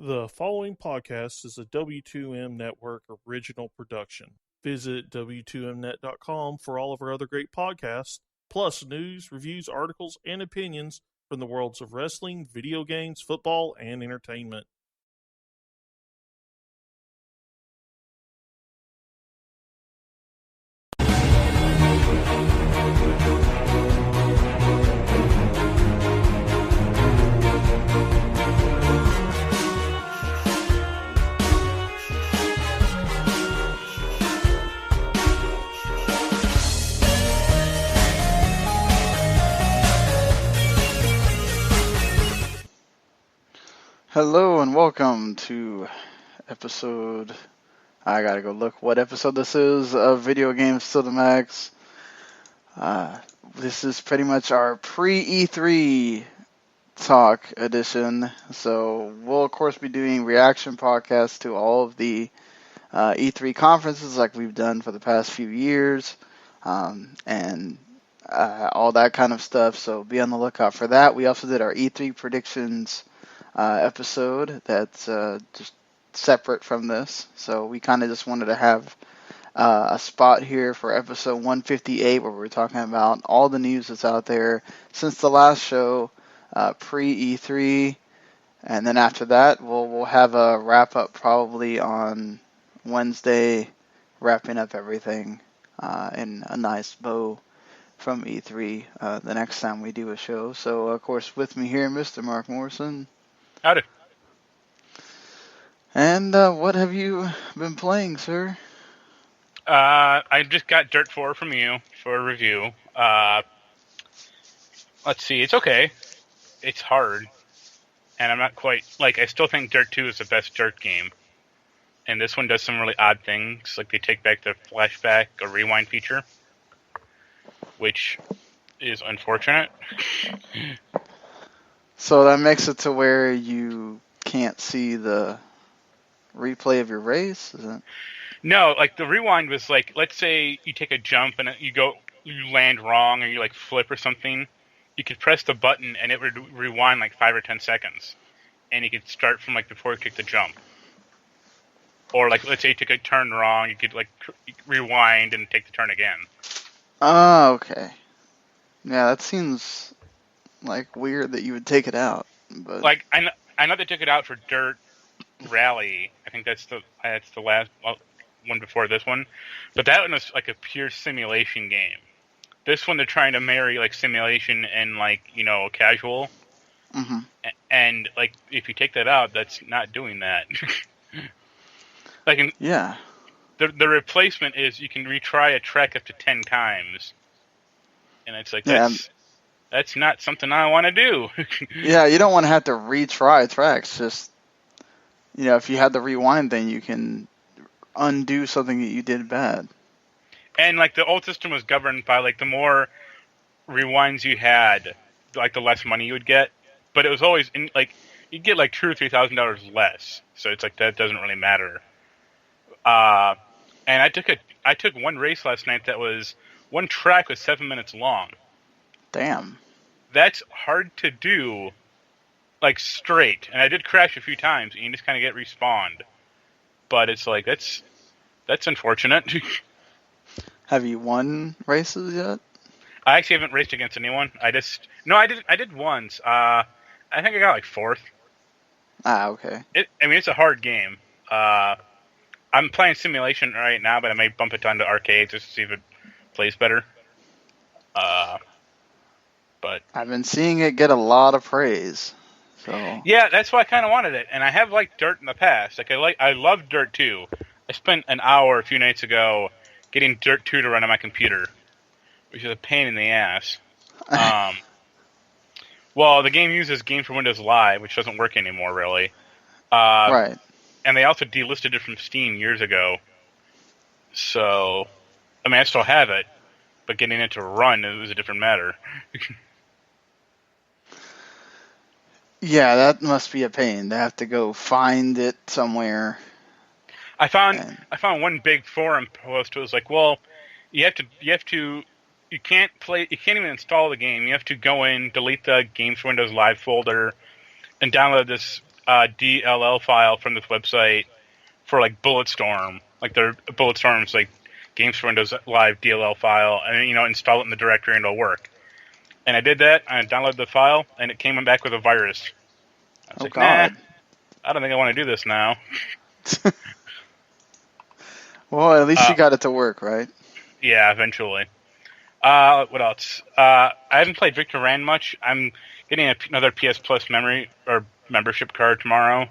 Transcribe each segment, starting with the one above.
The following podcast is a W2M Network original production. Visit W2Mnet.com for all of our other great podcasts, plus news, reviews, articles, and opinions from the worlds of wrestling, video games, football, and entertainment. Hello and welcome to episode, I gotta go look what episode this is, of Video Games to the Max. This is pretty much our pre-E3 talk edition, so we'll of course be doing reaction podcasts to all of the E3 conferences like we've done for the past few years, and all that kind of stuff, so be on the lookout for that. We also did our E3 predictions episode that's just separate from this, so we kind of just wanted to have a spot here for episode 158 where we're talking about all the news that's out there since the last show, pre-E3, and then after that we'll have a wrap up probably on Wednesday, wrapping up everything in a nice bow from E3 the next time we do a show. So of course with me here, Mr. Marc Morrison. Howdy. And what have you been playing, sir? I just got Dirt 4 from you for a review. Let's see, it's okay. It's hard. And I'm not quite, I still think Dirt 2 is the best Dirt game. And this one does some really odd things, like they take back the flashback or rewind feature, which is unfortunate. So that makes it to where you can't see the replay of your race, is it? No, the rewind was let's say you take a jump and you land wrong or you flip or something. You could press the button and it would rewind 5 or 10 seconds, and you could start from before you took the jump. Or let's say you took a turn wrong, you could rewind and take the turn again. Oh, okay. Yeah, that seems weird that you would take it out, but I know they took it out for Dirt Rally. I think that's the last one before this one, but that one was a pure simulation game. This one they're trying to marry simulation and casual. Mm-hmm. And if you take that out, that's not doing that. Yeah. The replacement is you can retry a track up to 10 times, and it's that's not something I want to do. Yeah, you don't want to have to retry tracks. Just, if you had the rewind thing, you can undo something that you did bad. And the old system was governed by the more rewinds you had, the less money you would get. But it was always in you'd get $2,000 or $3,000 less. So it's that doesn't really matter. And I took one race last night that was one track was 7 minutes long. Damn. That's hard to do, straight. And I did crash a few times, and you just kind of get respawned. But it's that's unfortunate. Have you won races yet? I actually haven't raced against anyone. I did once. I think I got fourth. Ah, okay. It's a hard game. I'm playing simulation right now, but I may bump it down to arcade just to see if it plays better. But I've been seeing it get a lot of praise. So yeah, that's why I kind of wanted it, and I have liked Dirt in the past. I love Dirt 2. I spent an hour a few nights ago getting Dirt 2 to run on my computer, which is a pain in the ass. Well, the game uses Game for Windows Live, which doesn't work anymore, really. Right. And they also delisted it from Steam years ago. So, I still have it, but getting it to run is a different matter. Yeah, that must be a pain. They have to go find it somewhere. I found one big forum post. It was you can't even install the game. You have to go in, delete the Games for Windows Live folder, and download this DLL file from this website for like Bulletstorm, like their Bulletstorm's like Games for Windows Live DLL file, and install it in the directory and it'll work. And I did that. I downloaded the file, and it came back with a virus. I was God. Nah, I don't think I want to do this now. Well, at least you got it to work, right? Yeah, eventually. What else? I haven't played Victor Ran much. I'm getting another PS Plus membership card tomorrow.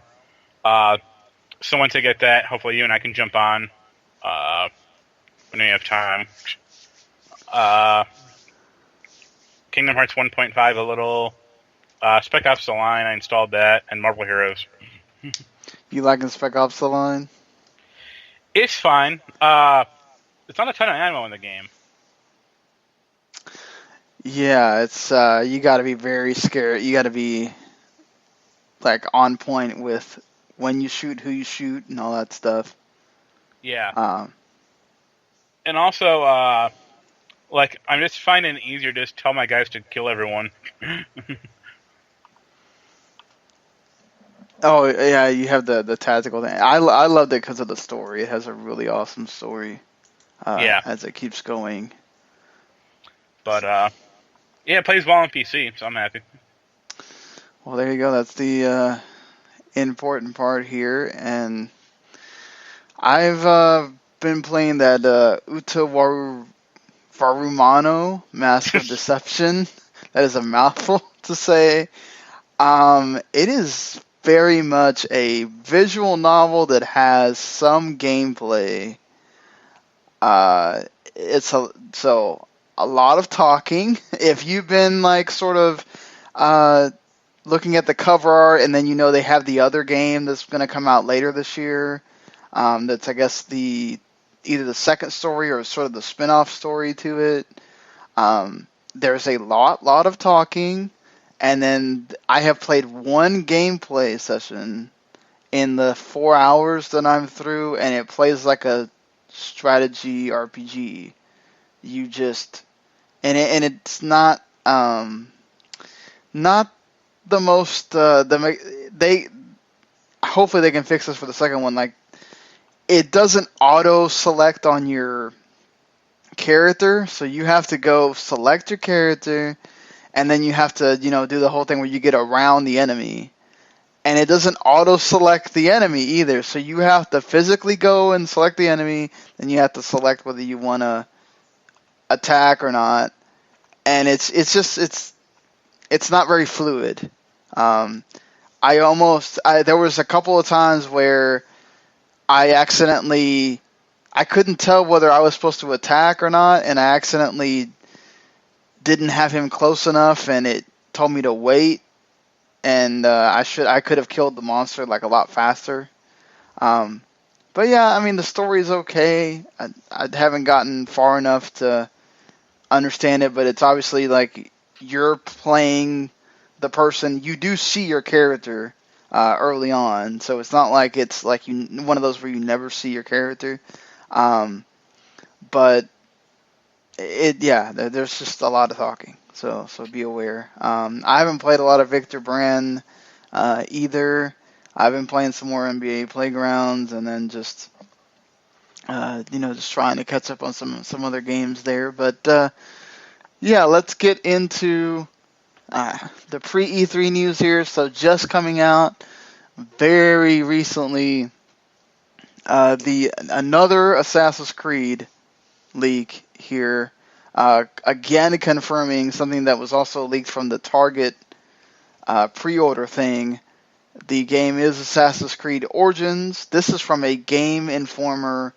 So once I get that, hopefully you and I can jump on when we have time. Kingdom Hearts 1.5 a little. Spec Ops: The Line, I installed that, and Marvel Heroes. You liking Spec Ops: The Line? It's fine. It's not a ton of ammo in the game. Yeah, it's you got to be very scared. You got to be like on point with when you shoot, who you shoot, and all that stuff. Yeah. And also, I'm just finding it easier to just tell my guys to kill everyone. Oh yeah, you have the tactical thing. I loved it because of the story. It has a really awesome story. As it keeps going. But it plays well on PC, so I'm happy. Well, there you go. That's the important part here, and I've been playing that Utawarerumono Mask of Deception. That is a mouthful to say. It is very much a visual novel that has some gameplay. It's a lot of talking. If you've been like sort of looking at the cover art, and then they have the other game that's going to come out later this year. That's I guess either the second story or sort of the spin-off story to it. There's a lot of talking, and then I have played one gameplay session in the 4 hours that I'm through, and it plays like a strategy RPG. You just and it's not not the most they hopefully they can fix this for the second one. Like, it doesn't auto select on your character, so you have to go select your character, and then you have to do the whole thing where you get around the enemy. And it doesn't auto-select the enemy either, so you have to physically go and select the enemy, then you have to select whether you want to attack or not. And it's not very fluid. There was a couple of times where I couldn't tell whether I was supposed to attack or not, and I accidentally didn't have him close enough, and it told me to wait. And I could have killed the monster like a lot faster. But yeah, I mean, the story is okay. I haven't gotten far enough to understand it, but it's obviously like you're playing the person. You do see your character early on, so it's not like it's like one of those where you never see your character. But there's just a lot of talking. So be aware. I haven't played a lot of Victor Brand either. I've been playing some more NBA Playgrounds, and then just just trying to catch up on some other games there. But let's get into the pre-E3 news here. So just coming out very recently, another Assassin's Creed leak here. Again, confirming something that was also leaked from the Target pre-order thing. The game is Assassin's Creed Origins. This is from a Game Informer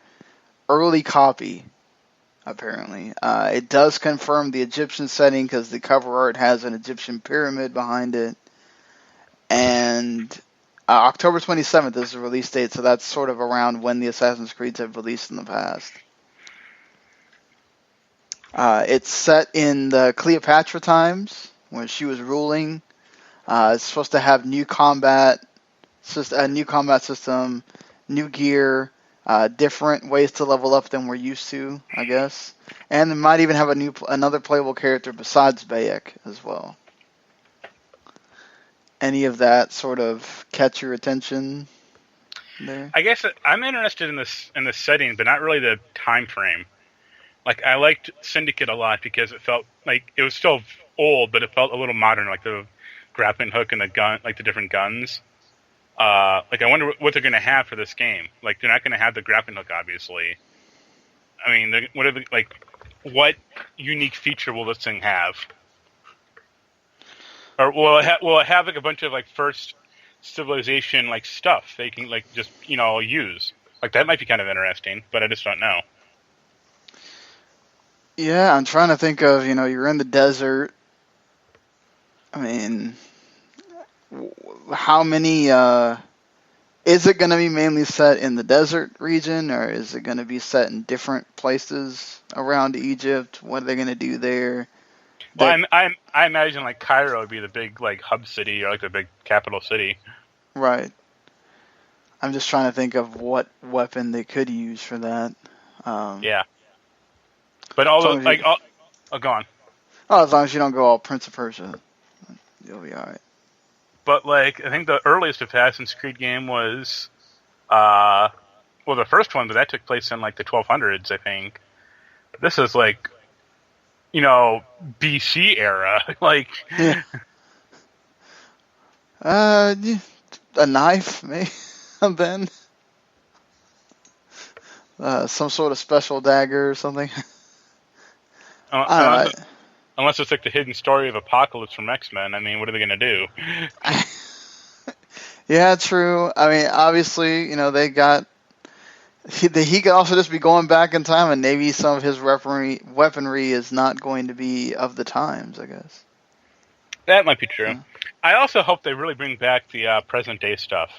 early copy, apparently. It does confirm the Egyptian setting because the cover art has an Egyptian pyramid behind it. And October 27th is the release date, so that's sort of around when the Assassin's Creeds have released in the past. It's set in the Cleopatra times when she was ruling. It's supposed to have new combat system, new gear, different ways to level up than we're used to, I guess. And it might even have another playable character besides Bayek as well. any of that sort of catch your attention there? I guess I'm interested in the setting, but not really the time frame. Like, I liked Syndicate a lot because it felt like it was still old, but it felt a little modern, like the grappling hook and the gun, like the different guns. Like, I wonder what they're going to have for this game. Like, they're not going to have the grappling hook, obviously. I mean, what unique feature will this thing have? Or will it have like a bunch of like first civilization like stuff they can like just use? Like, that might be kind of interesting, but I just don't know. Yeah, I'm trying to think of, you're in the desert. I mean, how many, is it going to be mainly set in the desert region, or is it going to be set in different places around Egypt? What are they going to do there? Well, I imagine like Cairo would be the big like hub city or like the big capital city. Right. I'm just trying to think of what weapon they could use for that. Yeah. But all the like, go on. Oh, as long as you don't go all Prince of Persia, you'll be all right. But like, I think the earliest Assassin's Creed game was, the first one, but that took place in like the 1200s, I think. This is like, BC era, like. Yeah. A knife, maybe. Then. Some sort of special dagger or something. Unless it's like the hidden story of Apocalypse from X-Men. I mean, what are they going to do? Yeah, true. I mean, obviously, they got... He could also just be going back in time, and maybe some of his weaponry is not going to be of the times, I guess. That might be true. Yeah. I also hope they really bring back the present-day stuff.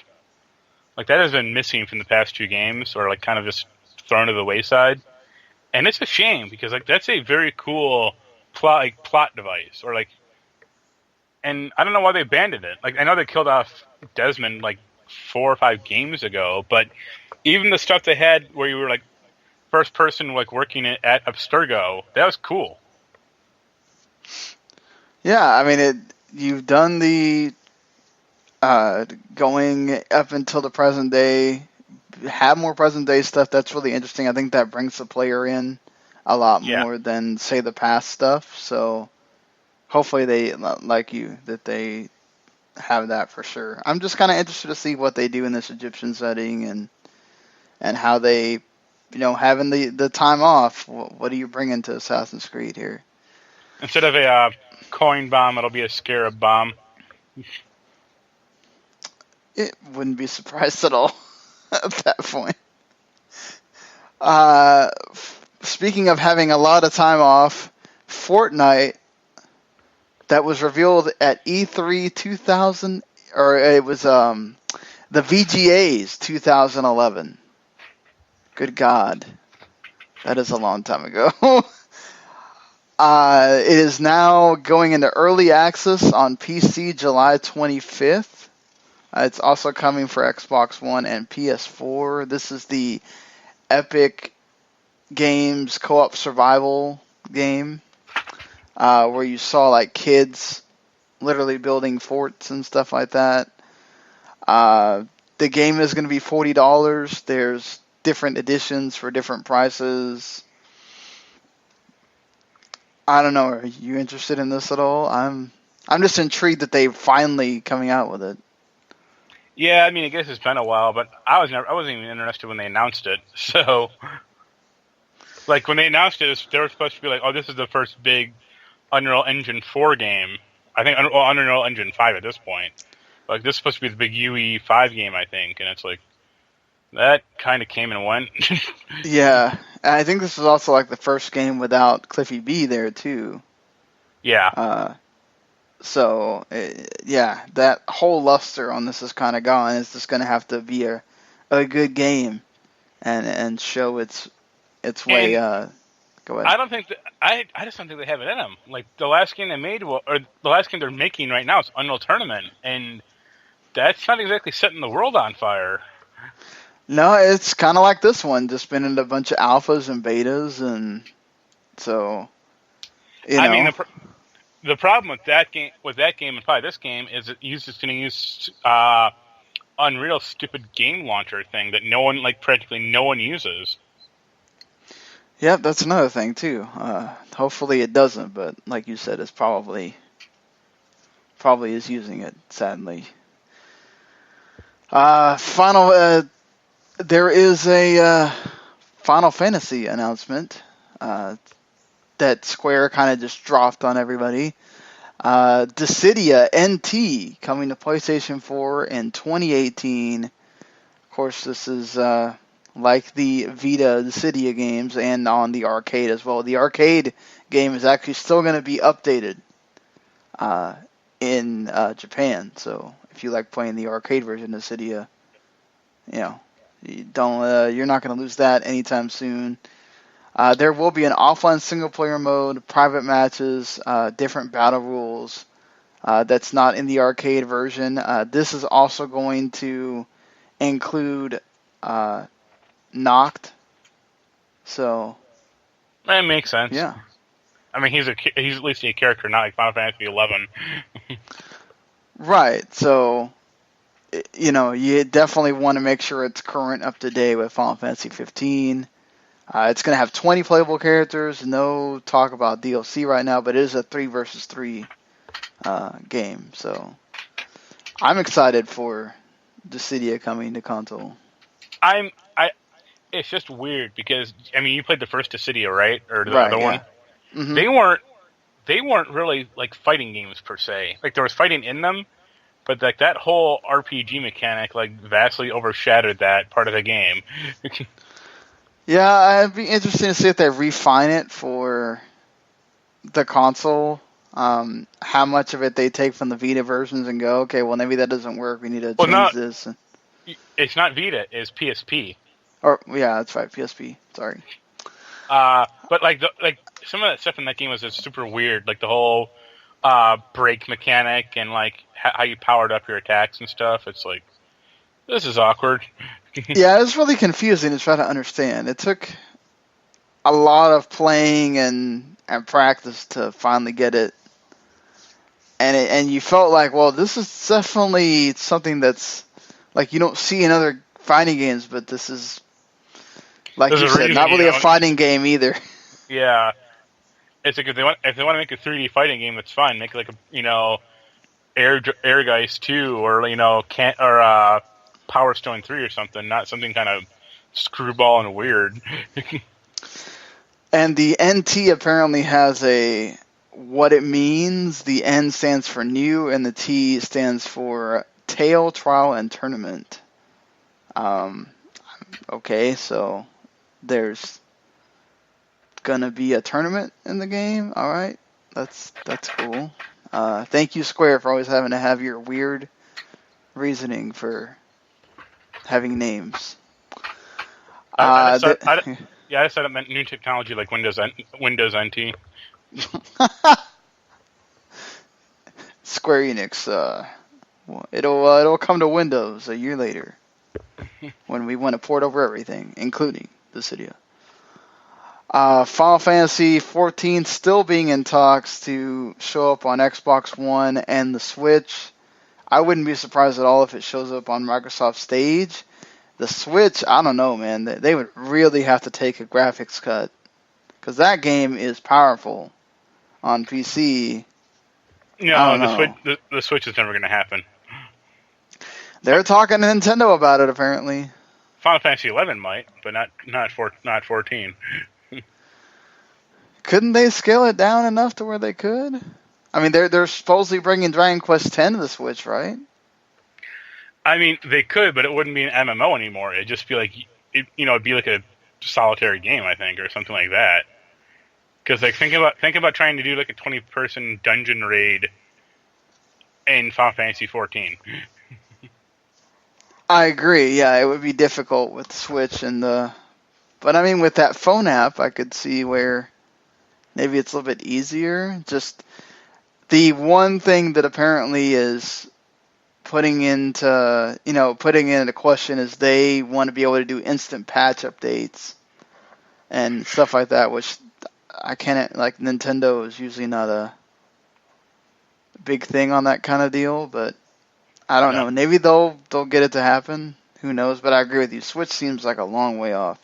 Like, that has been missing from the past two games, or like kind of just thrown to the wayside. And it's a shame, because like that's a very cool plot device, or like, and I don't know why they abandoned it. Like, I know they killed off Desmond like 4 or 5 games ago, but even the stuff they had where you were like first person like working at Abstergo, that was cool. Yeah, I mean, you've done the going up until the present day, have more present day stuff. That's really interesting. I think that brings the player in a lot more than, say, the past stuff. So hopefully they, like you, that they have that for sure. I'm just kind of interested to see what they do in this Egyptian setting and how they, having the time off. What do you bring into Assassin's Creed here? Instead of a coin bomb, it'll be a scarab bomb. It wouldn't be surprised at all at that point. Speaking of having a lot of time off, Fortnite, that was revealed at E3 2000, or it was the VGAs 2011. Good God. That is a long time ago. It is now going into early access on PC July 25th. It's also coming for Xbox One and PS4. This is the Epic Games co-op survival game where you saw like kids literally building forts and stuff like that. The game is going to be $40. There's different editions for different prices. I don't know. Are you interested in this at all? I'm just intrigued that they're finally coming out with it. Yeah, I mean, I guess it's been a while, but I wasn't even interested when they announced it. So, like, when they announced it, they were supposed to be like, "Oh, this is the first big Unreal Engine 4 game." I think Unreal Engine 5 at this point. Like, this is supposed to be the big UE5 game, I think, and it's like that kind of came and went. Yeah, I think this is also like the first game without Cliffy B there too. Yeah. So, yeah, that whole luster on this is kind of gone. It's just going to have to be a good game and show its way. Go ahead. I just don't think they have it in them. Like, the last game they made, or the last game they're making right now is Unreal Tournament, and that's not exactly setting the world on fire. No, it's kind of like this one, just been in a bunch of alphas and betas, and so, I mean, the problem with that game and probably this game is it's going to use Unreal stupid game launcher thing that practically no one uses. Yep, that's another thing too. Hopefully it doesn't, but like you said, it's probably is using it, sadly. There is a Final Fantasy announcement that Square kind of just dropped on everybody. Dissidia NT coming to PlayStation 4 in 2018. Of course, this is like the Vita Dissidia games and on the arcade as well. The arcade game is actually still going to be updated in Japan. So if you like playing the arcade version of Dissidia, you're not going to lose that anytime soon. There will be an offline single-player mode, private matches, different battle rules that's not in the arcade version. This is also going to include Noct. So that makes sense. Yeah. I mean, he's at least a character, not like Final Fantasy 11. Right. So you definitely want to make sure it's current, up to date with Final Fantasy 15. It's going to have 20 playable characters. No talk about DLC right now, but it is a 3 versus 3 game. So I'm excited for Dissidia coming to console. It's just weird because you played the first Dissidia, right? Or the right, other one? Mm-hmm. They weren't really like fighting games per se. Like there was fighting in them, but like that whole RPG mechanic like vastly overshadowed that part of the game. Yeah, it'd be interesting to see if they refine it for the console. How much of it they take from the Vita versions and go, okay, well maybe that doesn't work. We need to change this. It's not Vita. It's PSP. Or yeah, that's right, PSP. Sorry. But like some of that stuff in that game was just super weird. Like the whole break mechanic and like how you powered up your attacks and stuff. It's like, this is awkward. Yeah, it's really confusing to try to understand. It took a lot of playing and practice to finally get it. And you felt like, well, this is definitely something that's like you don't see in other fighting games, but this is, like you said, not really a fighting game either. Yeah, it's like if they want to make a 3D fighting game, that's fine. Make like a Ehrgeist 2 or Power Stone 3 or something, not something kind of screwball and weird. And the NT apparently has what it means. The N stands for new, and the T stands for Tale, Trial, and Tournament. Okay, so there's gonna be a tournament in the game. All right, that's cool. Thank you, Square, for always having to have your weird reasoning for having names. I just thought it meant new technology like Windows NT. Square Enix. It'll come to Windows a year later when we want to port over everything, including Dissidia. Final Fantasy 14 still being in talks to show up on Xbox One and the Switch. I wouldn't be surprised at all if it shows up on Microsoft Stage. The Switch, I don't know, man. They would really have to take a graphics cut, because that game is powerful on PC. No, the Switch is never going to happen. They're talking to Nintendo about it, apparently. Final Fantasy 11 might, but not 14. Couldn't they scale it down enough to where they could? I mean, they're supposedly bringing Dragon Quest X to the Switch, right? I mean, they could, but it wouldn't be an MMO anymore. It'd just be like, it'd be like a solitary game, I think, or something like that. Because like think about trying to do like a 20-person dungeon raid in Final Fantasy 14. I agree. Yeah, it would be difficult with the Switch but I mean, with that phone app, I could see where maybe it's a little bit easier. Just the one thing that apparently is putting into question is they want to be able to do instant patch updates and stuff like that, which I can't, like, Nintendo is usually not big thing on that kind of deal, but I don't No. know. Maybe they'll get it to happen. Who knows? But I agree with you. Switch seems like a long way off,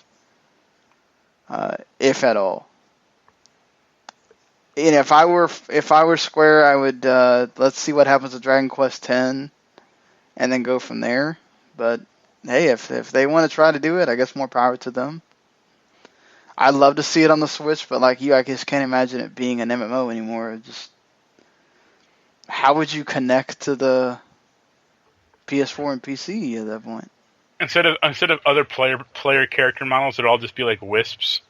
if at all. And if I were Square, I would let's see what happens with Dragon Quest X, and then go from there. But hey, if they want to try to do it, I guess more power to them. I'd love to see it on the Switch, but like you, I just can't imagine it being an MMO anymore. Just how would you connect to the PS4 and PC at that point? Instead of other player character models, it'd all just be like wisps.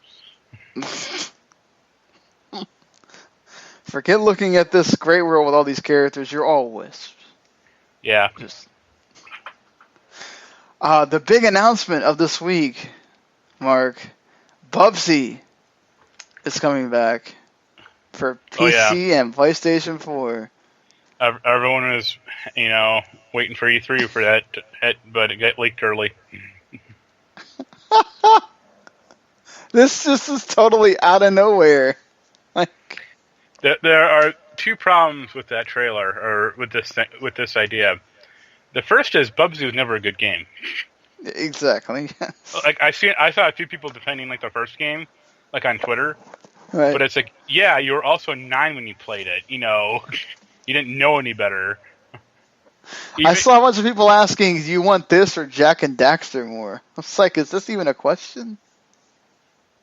Forget looking at this great world with all these characters. You're all wisps. Yeah. Just the big announcement of this week, Mark, Bubsy is coming back for PC and PlayStation 4. Everyone was, waiting for E3 for that, but it got leaked early. This just is totally out of nowhere. There are two problems with that trailer, or with this idea. The first is Bubsy was never a good game. Exactly. Yes. Like I saw a few people defending like the first game, like on Twitter. Right. But it's like, yeah, you were also 9 when you played it. You didn't know any better. I saw a bunch of people asking, "Do you want this or Jack and Daxter more?" I was like, "Is this even a question?"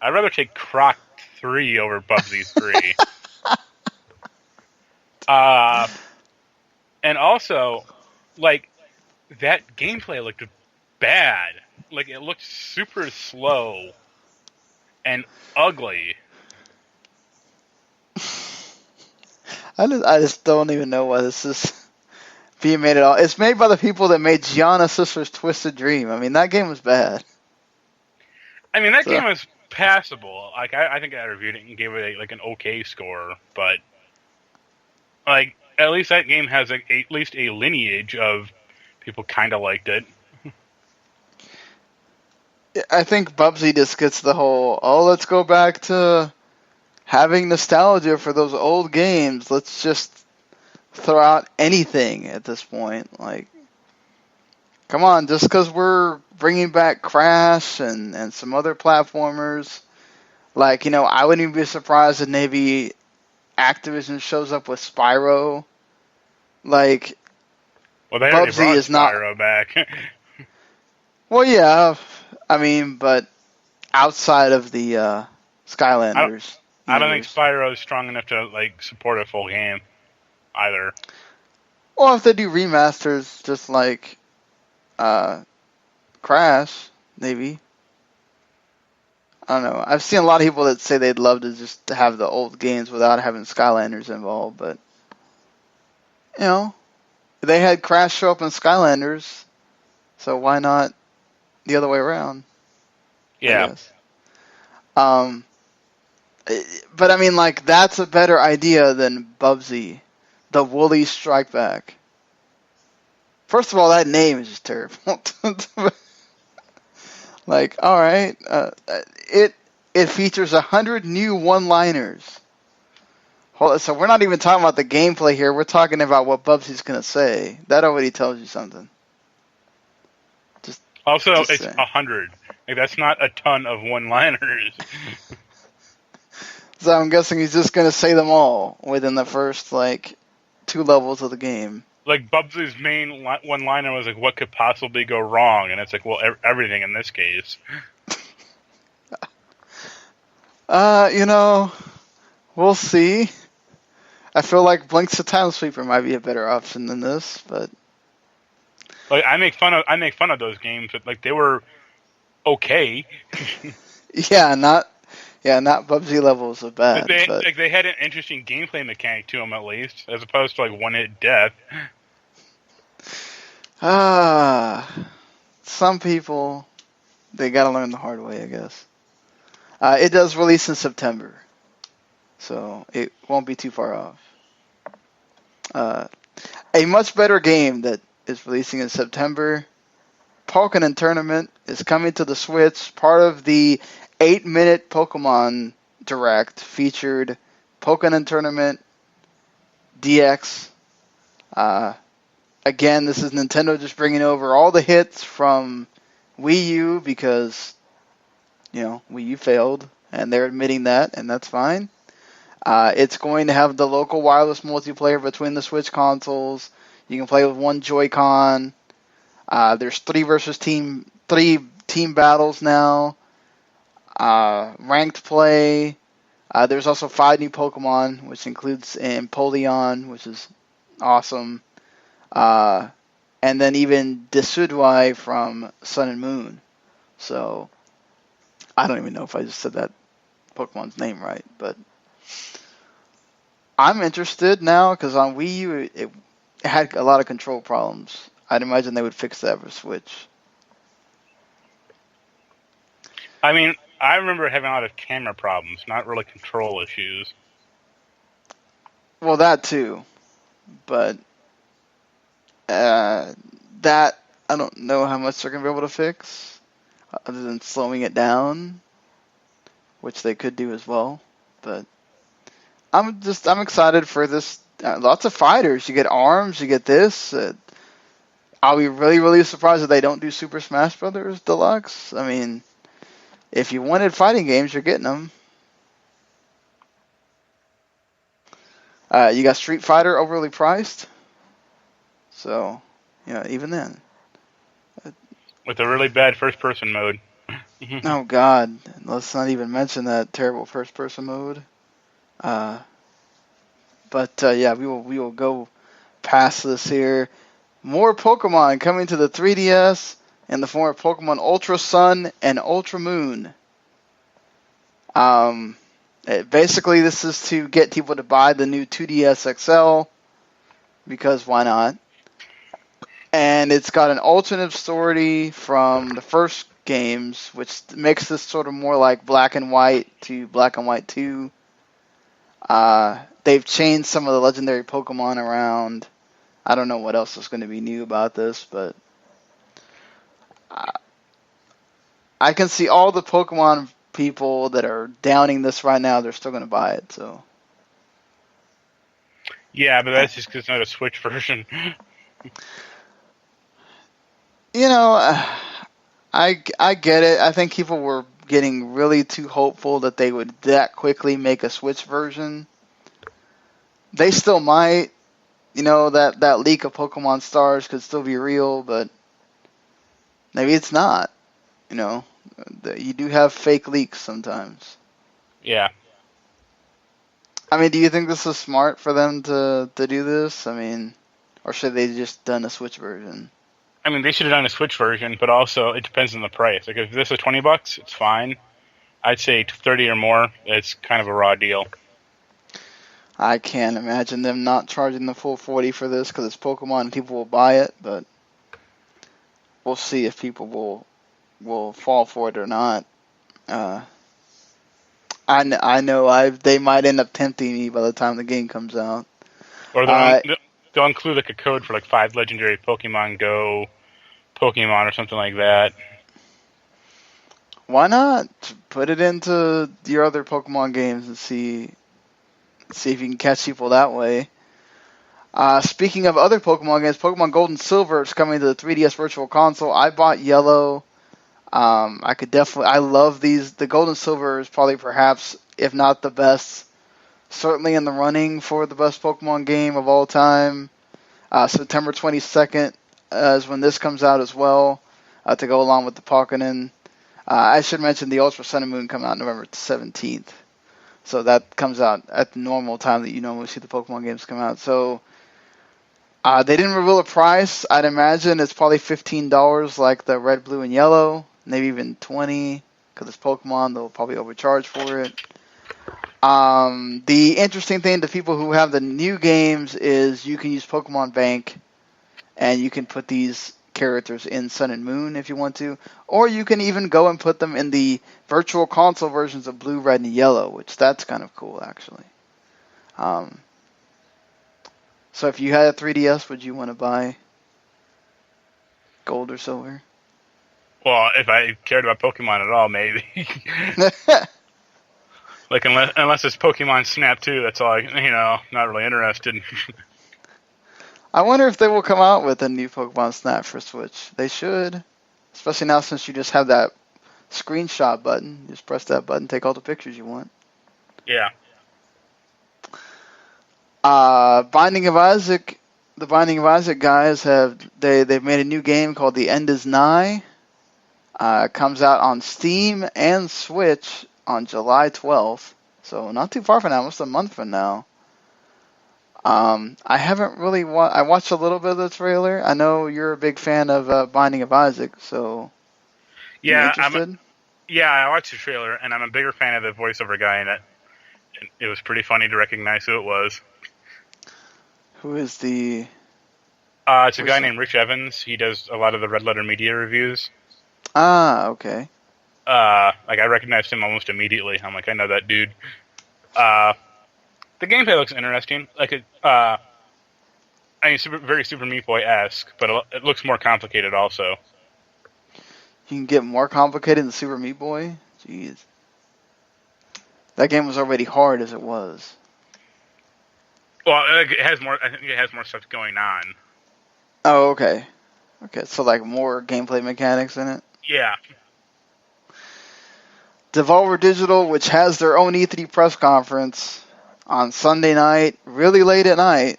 I'd rather take Croc 3 over Bubsy 3. And also, like, that gameplay looked bad. Like, it looked super slow and ugly. I just don't even know why this is being made at all. It's made by the people that made Gianna Sister's Twisted Dream. I mean, that game was bad. I mean, that game was passable. Like, I think I reviewed it and gave it an okay score, but like, at least that game has at least a lineage of people kind of liked it. I think Bubsy just gets the whole, let's go back to having nostalgia for those old games. Let's just throw out anything at this point. Like, come on, just because we're bringing back Crash and some other platformers, like, I wouldn't even be surprised if maybe Activision shows up with Spyro. Like, well, they already Bubsy brought is not Spyro back. Well, yeah, I mean, but outside of the Skylanders. I don't think Spyro is strong enough to support a full game either. Well, if they do remasters, just like Crash, maybe. I don't know. I've seen a lot of people that say they'd love to just have the old games without having Skylanders involved, but they had Crash show up in Skylanders, so why not the other way around? Yeah. But I mean, that's a better idea than Bubsy, the Woolly Strike Back. First of all, that name is just terrible. All right, it features 100 new one-liners. So we're not even talking about the gameplay here. We're talking about what Bubsy's gonna say. That already tells you something. Also, it's 100. That's not a ton of one-liners. So I'm guessing he's just gonna say them all within the first 2 levels of the game. Bubsy's main one-liner was what could possibly go wrong, and it's everything in this case. We'll see. I feel like Blink's the Time Sweeper might be a better option than this, but I make fun of those games, but they were okay. not Bubsy levels of bad. They had an interesting gameplay mechanic to them, at least, as opposed to one-hit death. Some people, they gotta learn the hard way, I guess. It does release in September, so it won't be too far off. A much better game that is releasing in September, Pokémon Tournament, is coming to the Switch. Part of the 8-minute Pokemon Direct featured Pokémon Tournament DX Again, this is Nintendo just bringing over all the hits from Wii U because, Wii U failed, and they're admitting that, and that's fine. It's going to have the local wireless multiplayer between the Switch consoles. You can play with one Joy-Con. There's three team battles now. Ranked play. There's also 5 new Pokemon, which includes Empoleon, which is awesome. And then even Decidueye from Sun and Moon. So, I don't even know if I just said that Pokemon's name right, but I'm interested now because on Wii U it had a lot of control problems. I'd imagine they would fix that for Switch. I mean, I remember having a lot of camera problems, not really control issues. Well, that too, but that I don't know how much they're gonna be able to fix, other than slowing it down, which they could do as well. But I'm excited for this. Lots of fighters. You get ARMS. You get this. I'll be really, really surprised if they don't do Super Smash Brothers Deluxe. I mean, if you wanted fighting games, you're getting them. You got Street Fighter overly priced. So, even then. With a really bad first-person mode. Oh, God. Let's not even mention that terrible first-person mode. Yeah, we will go past this here. More Pokemon coming to the 3DS in the form of Pokemon Ultra Sun and Ultra Moon. Basically, this is to get people to buy the new 2DS XL, because why not? And it's got an alternate story from the first games, which makes this sort of more like Black and White to Black and White 2. They've changed some of the legendary Pokemon around. I don't know what else is going to be new about this, but I can see all the Pokemon people that are downing this right now. They're still going to buy it. So yeah, but that's just because it's not a Switch version. I get it. I think people were getting really too hopeful that they would that quickly make a Switch version. They still might. That leak of Pokemon Stars could still be real, but maybe it's not. You do have fake leaks sometimes. Yeah. I mean, do you think this is smart for them to do this? I mean, or should they just done a Switch version? I mean, they should have done a Switch version, but also it depends on the price. Like, if this is $20, it's fine. I'd say 30 or more, it's kind of a raw deal. I can't imagine them not charging the full 40 for this because it's Pokemon and people will buy it, but we'll see if people will fall for it or not. I know they might end up tempting me by the time the game comes out. Or they'll include like a code for like 5 legendary Pokemon Go Pokemon or something like that. Why not put it into your other Pokemon games and see if you can catch people that way. Speaking of other Pokemon games, Pokemon Gold and Silver is coming to the 3DS Virtual Console. I bought Yellow. I love these. The Gold and Silver is probably perhaps, if not the best, certainly in the running for the best Pokemon game of all time. September 22nd is when this comes out as well, to go along with the Pokémon. I should mention the Ultra Sun and Moon come out November 17th. So that comes out at the normal time that you normally see the Pokemon games come out. So they didn't reveal a price. I'd imagine it's probably $15 like the Red, Blue, and Yellow. Maybe even $20 because it's Pokemon. They'll probably overcharge for it. The interesting thing to people who have the new games is you can use Pokemon Bank and you can put these characters in Sun and Moon if you want to, or you can even go and put them in the virtual console versions of Blue, Red, and Yellow, which that's kind of cool actually. So if you had a 3DS, would you want to buy Gold or Silver? Well, if I cared about Pokemon at all, maybe. Like unless it's Pokemon Snap 2, that's all. Not really interested. I wonder if they will come out with a new Pokemon Snap for Switch. They should. Especially now since you just have that screenshot button. You just press that button, take all the pictures you want. Yeah. Binding of Isaac. The Binding of Isaac guys they've made a new game called The End Is Nigh. It comes out on Steam and Switch on July 12th. So not too far from now, almost a month from now. I haven't really I watched a little bit of the trailer. I know you're a big fan of Binding of Isaac, so Yeah, you interested? I watched the trailer, and I'm a bigger fan of the voiceover guy in it. It was pretty funny to recognize who it was. Who is the... It's a guy named Rich Evans. He does a lot of the Red Letter Media reviews. Ah, okay. I recognized him almost immediately. I'm like, I know that dude. The gameplay looks interesting. Very Super Meat Boy-esque, but it looks more complicated also. You can get more complicated than Super Meat Boy? Jeez. That game was already hard as it was. Well, it has more. I think it has more stuff going on. Oh, okay. Okay, so like more gameplay mechanics in it? Yeah. Devolver Digital, which has their own E3 press conference on Sunday night, really late at night,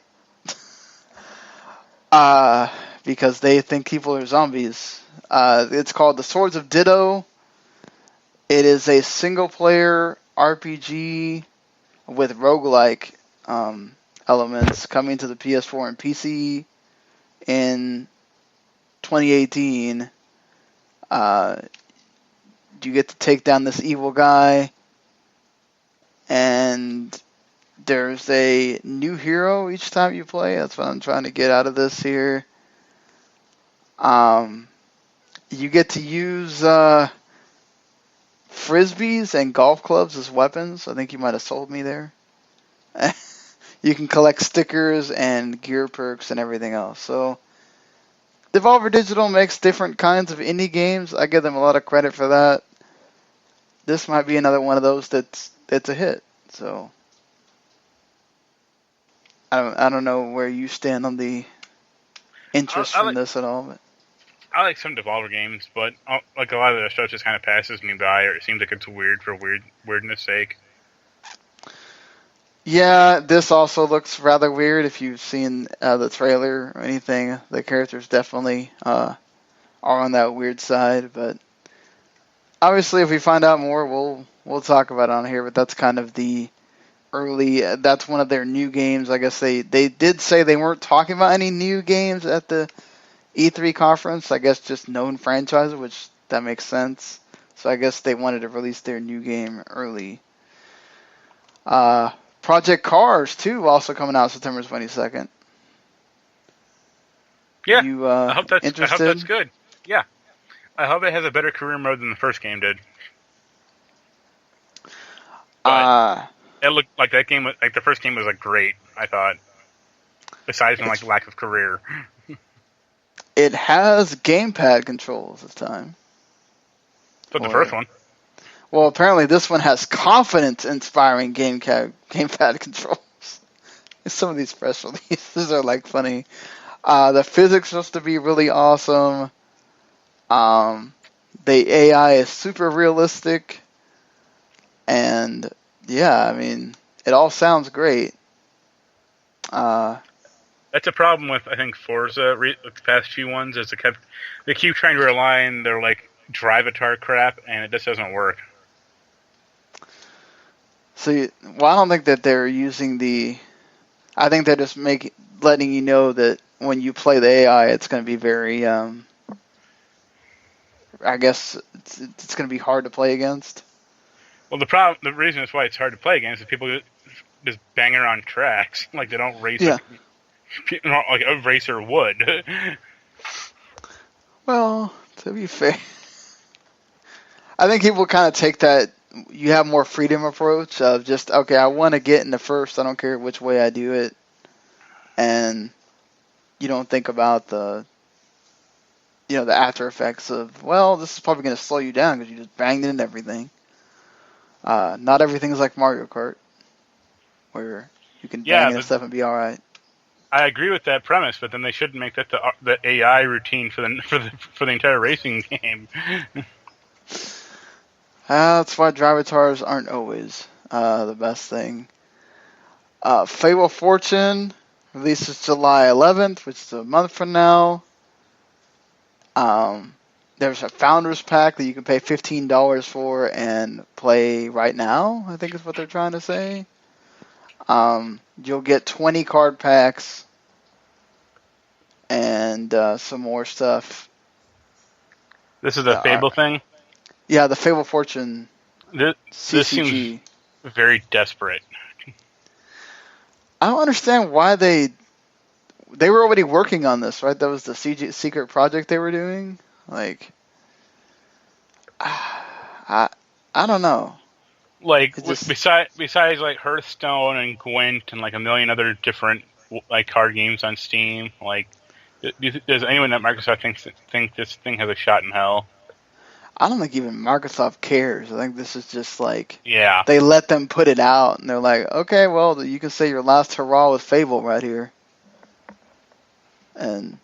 because they think people are zombies. It's called The Swords of Ditto. It is a single-player RPG with roguelike elements coming to the PS4 and PC in 2018. You get to take down this evil guy, and there's a new hero each time you play. That's what I'm trying to get out of this here. You get to use frisbees and golf clubs as weapons. I think you might have sold me there. You can collect stickers and gear perks and everything else. So Devolver Digital makes different kinds of indie games. I give them a lot of credit for that. This might be another one of those that's a hit. So I don't know where you stand on the interest from this at all. But I like some Devolver games, but like a lot of the stuff just kind of passes me by, or it seems like it's weird for weirdness sake. Yeah, this also looks rather weird. If you've seen the trailer or anything, the characters definitely are on that weird side. But obviously, if we find out more, we'll talk about it on here. But that's kind of the early. That's one of their new games. I guess they did say they weren't talking about any new games at the E3 conference. I guess just known franchises, which that makes sense. So I guess they wanted to release their new game early. Project Cars 2 also coming out September 22nd. Yeah, you, I hope that's good. Yeah, I hope it has a better career mode than the first game did. It looked like that game, like the first game was like great. I thought, besides from like lack of career. It has gamepad controls this time. But the first one. Well, apparently this one has confidence-inspiring gamepad controls. Some of these press releases are like funny. The physics supposed to be really awesome. The AI is super realistic. And yeah, I mean, it all sounds great. That's a problem with, I think, Forza, the past few ones, is they keep trying to rely on their like drivatar crap, and it just doesn't work. So, I don't think that they're using I think they're just letting you know that when you play the AI, it's going to be very, I guess it's going to be hard to play against. Well, the reason it's why it's hard to play against is people just bang around tracks, like they don't race, like a racer would. Well, to be fair, I think people kind of take that. You have more freedom approach of just, okay, I want to get in the first. I don't care which way I do it. And you don't think about the after effects of, well, this is probably going to slow you down because you just banged it in everything. Not everything's like Mario Kart, where you can bang into stuff and be all right. I agree with that premise, but then they shouldn't make that the AI routine for the entire racing game. That's why drivatars aren't always the best thing. Fable Fortune releases July 11th, which is a month from now. There's a Founders Pack that you can pay $15 for and play right now, I think is what they're trying to say. You'll get 20 card packs and some more stuff. This is a Fable thing? Yeah, the Fable Fortune This CCG. seems very desperate. I don't understand why they were already working on this, right? That was the secret project they were doing. Like, I don't know. Like besides like Hearthstone and Gwent and like a million other different like card games on Steam, like does anyone at Microsoft think this thing has a shot in hell? I don't think even Microsoft cares. I think this is just like, yeah, they let them put it out, and they're like, okay, well, you can say your last hurrah with Fable right here. And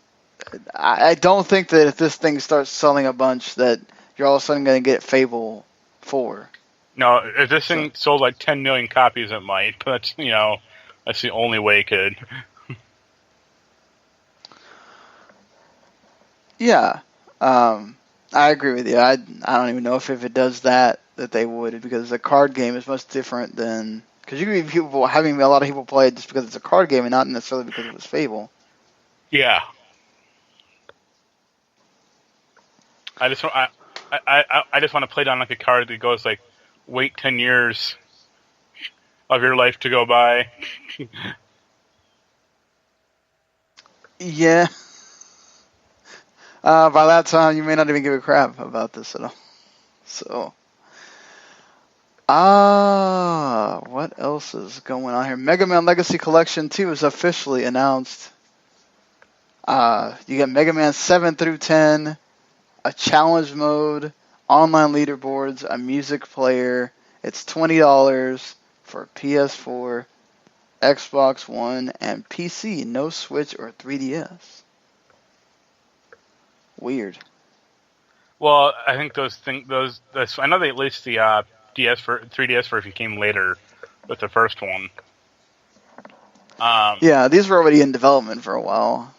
I don't think that if this thing starts selling a bunch that you're all of a sudden going to get Fable 4. No, if this thing sold like 10 million copies, it might. But that's the only way it could. Yeah, I agree with you. I don't even know if it does that they would, because a card game is much different than, because you could be having a lot of people play it just because it's a card game and not necessarily because it was Fable. Yeah. I just want to play it on like a card that goes like, wait 10 years of your life to go by. Yeah. By that time, you may not even give a crap about this at all. So, what else is going on here? Mega Man Legacy Collection 2 is officially announced. You get Mega Man 7 through 10, a challenge mode, online leaderboards, a music player. It's $20 for PS4, Xbox One, and PC. No Switch or 3DS. Weird. Well, I think I know they at least the 3DS version came later with the first one. Yeah, these were already in development for a while.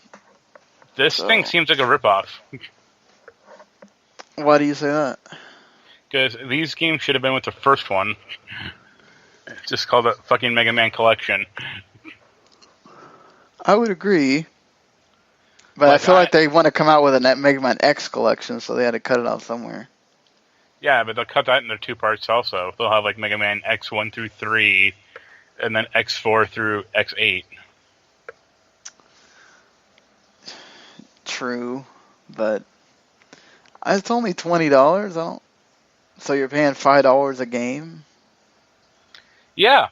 This thing seems like a ripoff. Why do you say that? Because these games should have been with the first one. It's just called the fucking Mega Man Collection. I would agree. But I feel like they want to come out with a Mega Man X collection, so they had to cut it out somewhere. Yeah, but they'll cut that into 2 parts also. They'll have like Mega Man X1 through 3, and then X4 through X8. True, but it's only $20. So you're paying $5 a game? Yeah.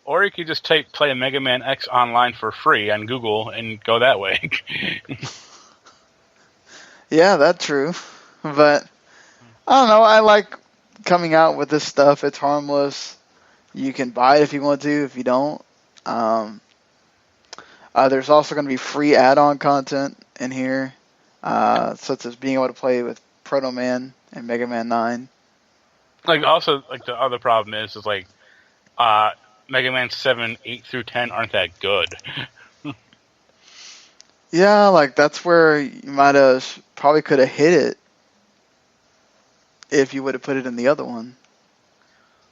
Or you could just play a Mega Man X online for free on Google and go that way. Yeah, that's true. But, I don't know, I like coming out with this stuff. It's harmless. You can buy it if you want to, if you don't. There's also going to be free add-on content in here, such as being able to play with Proto Man and Mega Man 9. Also, the other problem is like, Mega Man 7, 8 through 10 aren't that good. Yeah, like that's where you might have probably could have hit it if you would have put it in the other one.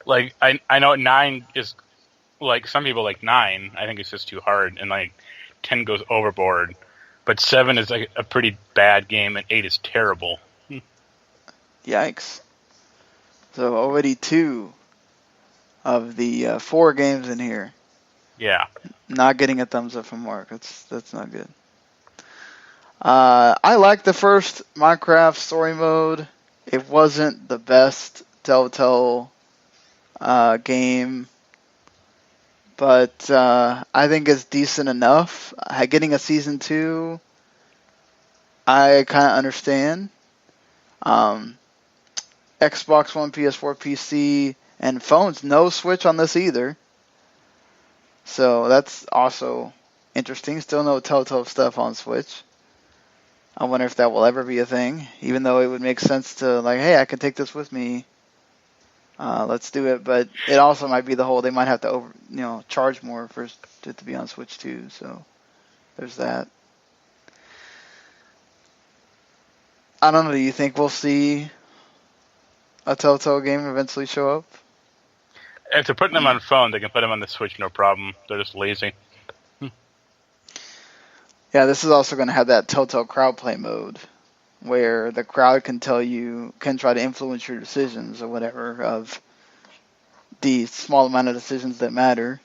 Like, I know 9 is, like, some people like 9. I think it's just too hard, and like 10 goes overboard. But 7 is like a pretty bad game, and 8 is terrible. Yikes. So already 2 of the 4 games in here. Yeah. Not getting a thumbs up from Mark. That's not good. I like the first Minecraft story mode. It wasn't the best Telltale game, but I think it's decent enough. Getting a season 2, I kind of understand. Xbox One, PS4, PC, and phones. No Switch on this either. So that's also interesting. Still no Telltale stuff on Switch. I wonder if that will ever be a thing, even though it would make sense to, like, hey, I can take this with me. Let's do it. But it also might be the whole, they might have to charge more for it to be on Switch too. So there's that. I don't know. Do you think we'll see a Telltale game eventually show up? If they're putting them on phone, they can put them on the Switch, no problem. They're just lazy. Yeah, this is also going to have that Telltale crowd play mode, where the crowd can try to influence your decisions or whatever of the small amount of decisions that matter.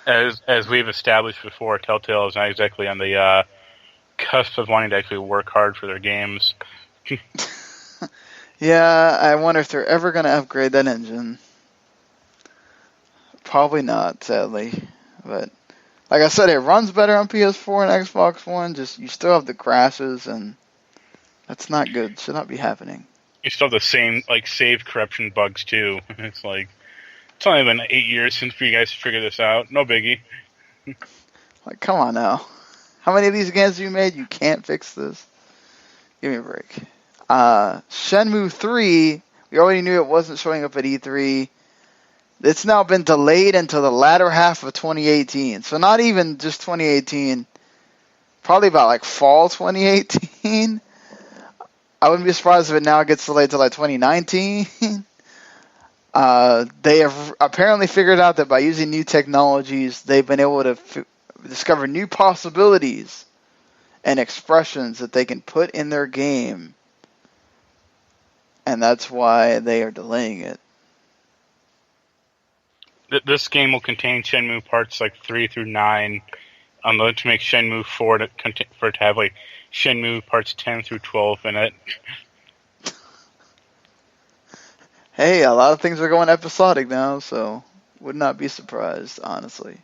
As we've established before, Telltale is not exactly on the cusp of wanting to actually work hard for their games. Yeah, I wonder if they're ever going to upgrade that engine. Probably not, sadly. But like I said, it runs better on PS4 and Xbox One. Just you still have the crashes, and that's not good. Should not be happening. You still have the same save corruption bugs too. It's only been 8 years since you guys figured this out. No biggie. Like, come on now. How many of these games have you made? You can't fix this. Give me a break. Shenmue 3, we already knew it wasn't showing up at E3. It's now been delayed until the latter half of 2018. So not even just 2018, probably about fall 2018. I wouldn't be surprised if it now gets delayed to 2019. They have apparently figured out that by using new technologies, they've been able to discover new possibilities and expressions that they can put in their game. And that's why they are delaying it. This game will contain Shenmue parts 3 through 9. I'm going to make Shenmue 4 for it to have Shenmue parts 10 through 12 in it. Hey, a lot of things are going episodic now, so would not be surprised, honestly.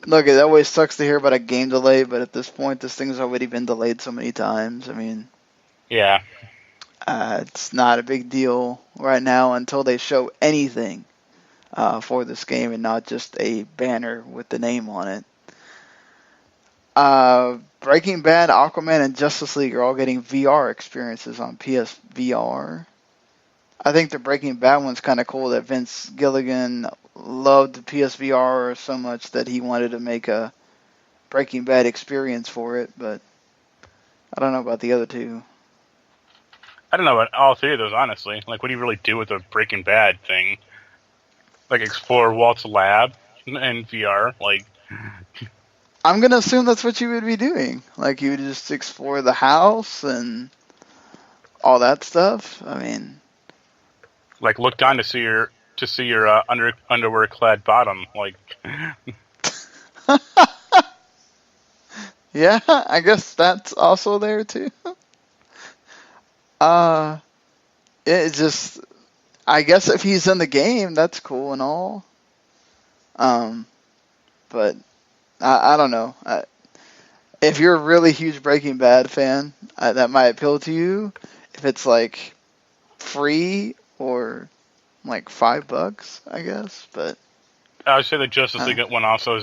Look, it always sucks to hear about a game delay, but at this point, this thing's already been delayed so many times. I mean, yeah. It's not a big deal right now until they show anything for this game and not just a banner with the name on it. Breaking Bad, Aquaman, and Justice League are all getting VR experiences on PSVR. I think the Breaking Bad one's kind of cool that Vince Gilligan loved the PSVR so much that he wanted to make a Breaking Bad experience for it, but I don't know about the other two. I don't know about all three of those, honestly. What do you really do with a Breaking Bad thing? Explore Walt's lab in VR? I'm going to assume that's what you would be doing. You would just explore the house and all that stuff. I mean... look down to see your underwear-clad bottom. Yeah, I guess that's also there, too. It's just... I guess if he's in the game, that's cool and all. But... I don't know. If you're a really huge Breaking Bad fan, that might appeal to you. If it's free or $5, I guess. But I would say the Justice League one also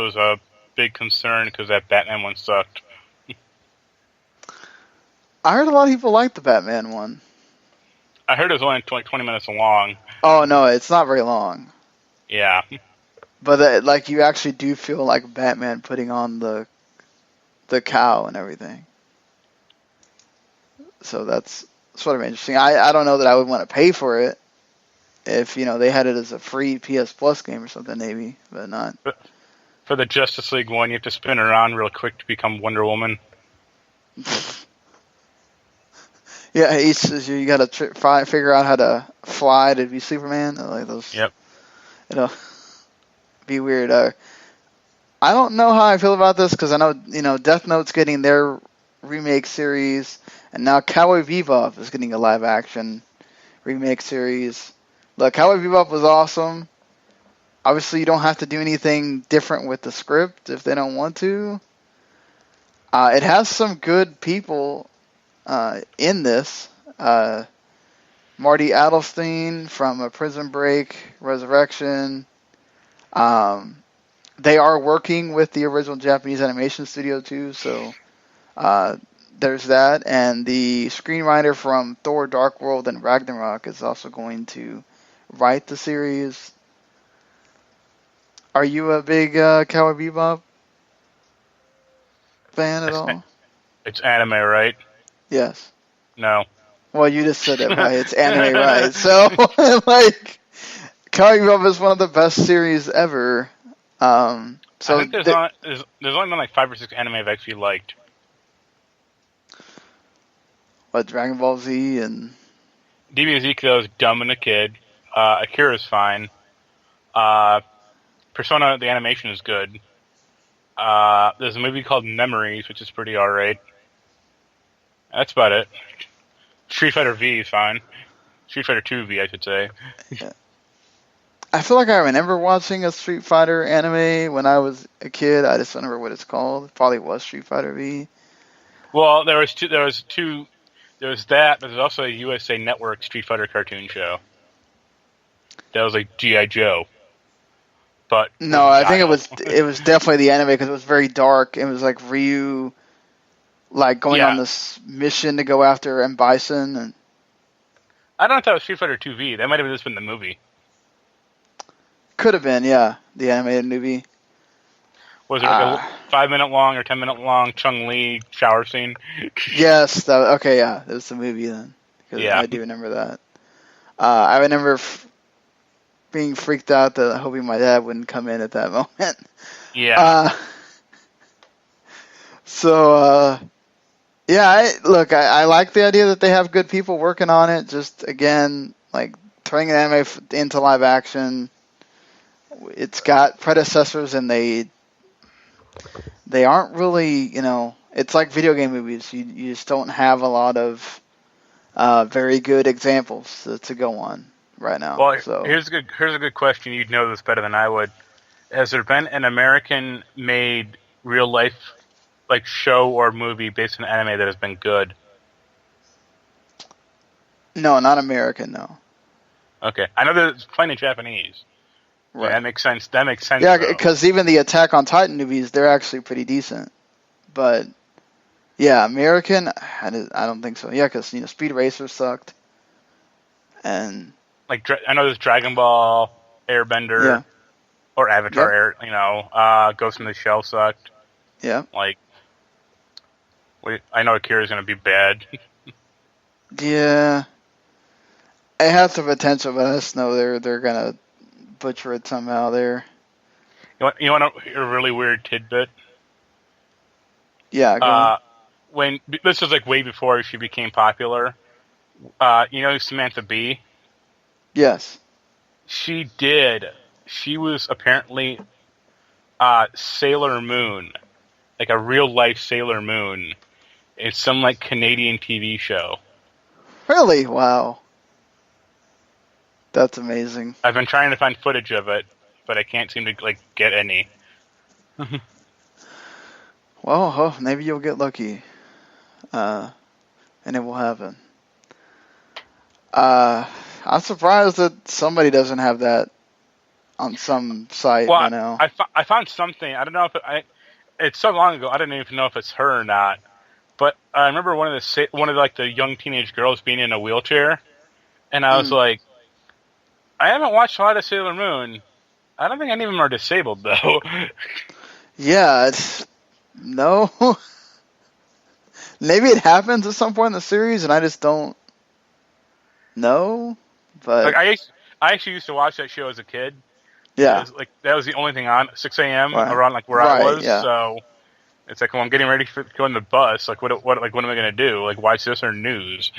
is a big concern because that Batman one sucked. I heard a lot of people like the Batman one. I heard it was only 20 minutes long. Oh no, it's not very long. Yeah. But you actually do feel like Batman putting on the cowl and everything. So that's sort of interesting. I don't know that I would want to pay for it if they had it as a free PS Plus game or something, maybe, but not. For the Justice League one, you have to spin around real quick to become Wonder Woman. Yeah, you got to figure out how to fly to be Superman. Those. Yep. Be weird. I don't know how I feel about this because I know Death Note's getting their remake series, and now Cowboy Bebop is getting a live action remake series. Look, Cowboy Bebop was awesome. Obviously, you don't have to do anything different with the script if they don't want to. It has some good people in this. Marty Adelstein from Prison Break, Resurrection. They are working with the original Japanese animation studio too, so there's that. And the screenwriter from Thor: Dark World and Ragnarok is also going to write the series. Are you a big Cowboy Bebop fan at all? It's anime, right? Yes. No. Well, you just said it, right? It's anime, right? So, like, Cowboy Bebop is one of the best series ever. I think there's only been like 5 or 6 anime I've actually liked. What, Dragon Ball Z and DBZ though is dumb and a kid. Akira's fine. Persona, the animation is good. There's a movie called Memories, which is pretty alright. That's about it. Street Fighter V is fine. Street Fighter 2 V, I should say. Yeah. I feel like I remember watching a Street Fighter anime when I was a kid. I just don't remember what it's called. It probably was Street Fighter V. Well, there was that, but there's also a USA Network Street Fighter cartoon show. That was like G.I. Joe. But no, I think it was definitely the anime because it was very dark. It was like Ryu, like going on this mission to go after M. Bison. And I don't know if that was Street Fighter 2 V. That might have just been the movie. Could have been, yeah, the animated movie. Was it a 5-minute long or 10-minute long Chun-Li shower scene? Yes. Okay, yeah. It was the movie then. Yeah. I do remember that. I remember being freaked out that hoping my dad wouldn't come in at that moment. Yeah. I like the idea that they have good people working on it. Just, again, like, turning an anime into live action. It's got predecessors and they aren't really, it's like video game movies. You just don't have a lot of very good examples to go on right now. Well, so here's a good question. You'd know this better than I would. Has there been an American-made real-life like show or movie based on anime that has been good? No, not American. No. Okay, I know there's plenty of Japanese. Right. That makes sense. Yeah, because even the Attack on Titan movies, they're actually pretty decent. But yeah, American, I don't think so. Yeah, because Speed Racer sucked, and like I know there's Dragon Ball, Airbender, or Avatar. Yep. Ghost in the Shell sucked. Yeah. Like, I know Akira's gonna be bad. Yeah. It has the potential, but I just know they're gonna butcher it somehow there. You want a really weird tidbit? Yeah. When this was like way before she became popular. Samantha Bee? Yes. She was apparently Sailor Moon, like a real life Sailor Moon. It's some like Canadian TV show. Really? Wow. That's amazing. I've been trying to find footage of it, but I can't seem to get any. Well, maybe you'll get lucky, and it will happen. I'm surprised that somebody doesn't have that on some site by now. I found something. I don't know if it's so long ago. I don't even know if it's her or not. But I remember one of the young teenage girls being in a wheelchair, and I was like, I haven't watched a lot of Sailor Moon. I don't think any of them are disabled, though. Yeah, no. Maybe it happens at some point in the series, and I just don't know. But I actually used to watch that show as a kid. Yeah, that was the only thing on 6 a.m. around where I was. Yeah. So it's like, well, I'm getting ready to go on the bus. Like, what am I gonna do? Like, watch this or news?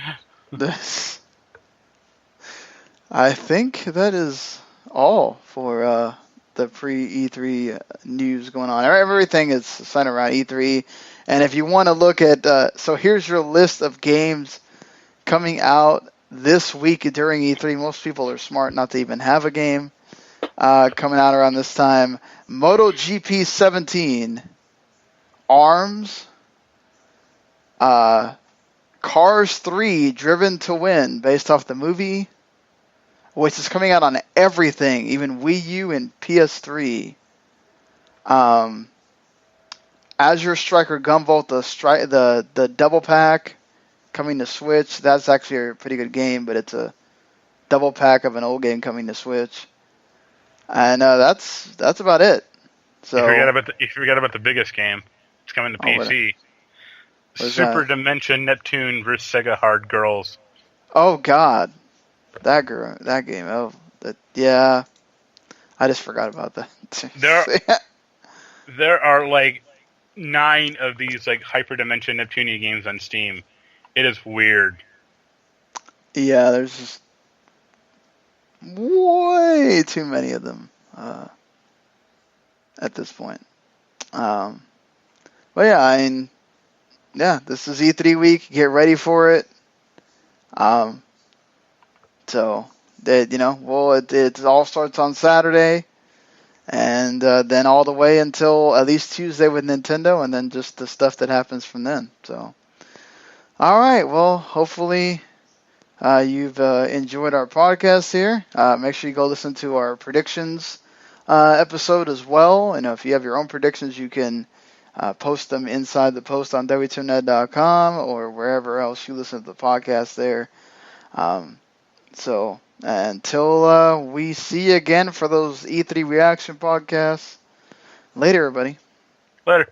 I think that is all for the pre-E3 news going on. Everything is centered around E3. And if you want to look at... so here's your list of games coming out this week during E3. Most people are smart not to even have a game coming out around this time. MotoGP 17, ARMS, Cars 3, Driven to Win, based off the movie, which is coming out on everything, even Wii U and PS3. Azure Striker Gunvolt, the double pack coming to Switch. That's actually a pretty good game, but it's a double pack of an old game coming to Switch. And that's about it. So you forgot about the biggest game. It's coming to PC. What is Super that? Dimension Neptune vs. Sega Hard Girls. Oh God, that game. Oh, yeah. I just forgot about that. There are like 9 of these like Hyperdimension Neptunia games on Steam. It is weird. Yeah, there's just way too many of them at this point. But yeah, I mean, yeah, this is E3 week. Get ready for it. So that it all starts on Saturday, and then all the way until at least Tuesday with Nintendo, and then just the stuff that happens from then. So, all right, well, hopefully you've enjoyed our podcast here. Make sure you go listen to our predictions episode as well. And if you have your own predictions, you can post them inside the post on w2net.com or wherever else you listen to the podcast there. So until we see you again for those E3 reaction podcasts, later, everybody. Later.